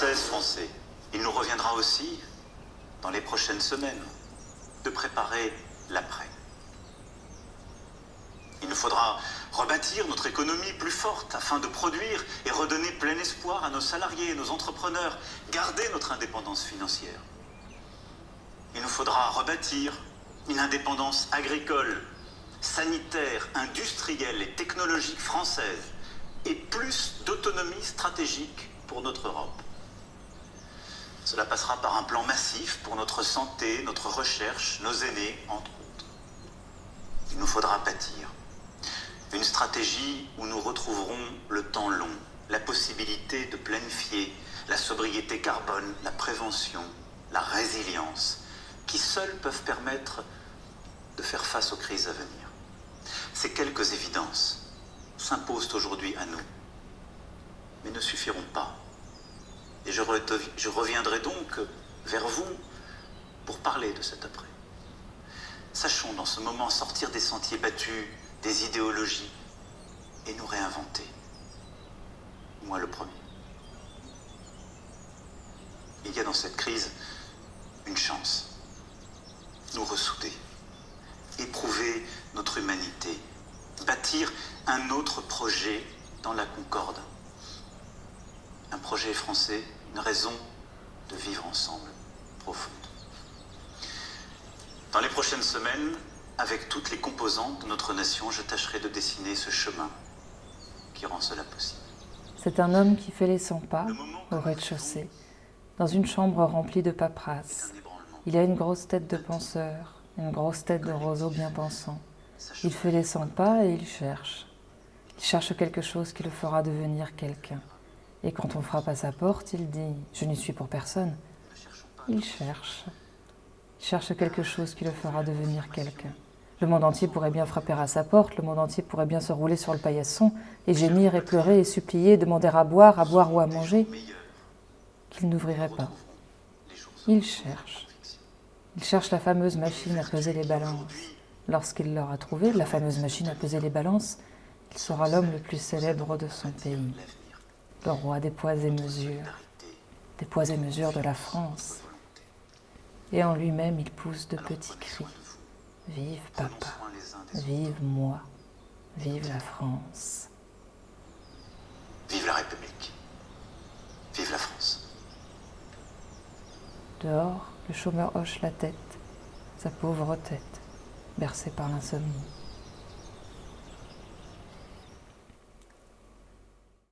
Françaises, Français, il nous reviendra aussi, dans les prochaines semaines, de préparer l'après. Il nous faudra rebâtir notre économie plus forte afin de produire et redonner plein espoir à nos salariés et nos entrepreneurs, garder notre indépendance financière. Il nous faudra rebâtir une indépendance agricole, sanitaire, industrielle et technologique française et plus d'autonomie stratégique pour notre Europe. Cela passera par un plan massif pour notre santé, notre recherche, nos aînés, entre autres. Il nous faudra bâtir une stratégie où nous retrouverons le temps long, la possibilité de planifier la sobriété carbone, la prévention, la résilience, qui seuls peuvent permettre de faire face aux crises à venir. Ces quelques évidences s'imposent aujourd'hui à nous, mais ne suffiront pas. Et je reviendrai donc vers vous pour parler de cet après. Sachons dans ce moment sortir des sentiers battus, des idéologies, et nous réinventer. Moi le premier. Il y a dans cette crise une chance. Nous ressouder, éprouver notre humanité, bâtir un autre projet dans la concorde. Un projet français, une raison de vivre ensemble, profonde. Dans les prochaines semaines, avec toutes les composantes de notre nation, je tâcherai de dessiner ce chemin qui rend cela possible. C'est un homme qui fait les 100 pas au rez-de-chaussée, dans une chambre remplie de paperasse. Il a une grosse tête de penseur, une grosse tête de roseau bien pensant. Il fait les 100 pas et il cherche. Il cherche quelque chose qui le fera devenir quelqu'un. Et quand on frappe à sa porte, il dit « Je n'y suis pour personne ». Il cherche. Il cherche quelque chose qui le fera devenir quelqu'un. Le monde entier pourrait bien frapper à sa porte, le monde entier pourrait bien se rouler sur le paillasson et gémir et pleurer et supplier, demander à boire ou à manger, qu'il n'ouvrirait pas. Il cherche. Il cherche la fameuse machine à peser les balances. Lorsqu'il l'aura trouvée, la fameuse machine à peser les balances, il sera l'homme le plus célèbre de son pays, le roi des poids et mesures de la France. Et en lui-même, il pousse de petits cris. Vive papa, vive moi, vive la France. Vive la République, vive la France. Dehors, le chômeur hoche la tête, sa pauvre tête, bercée par l'insomnie.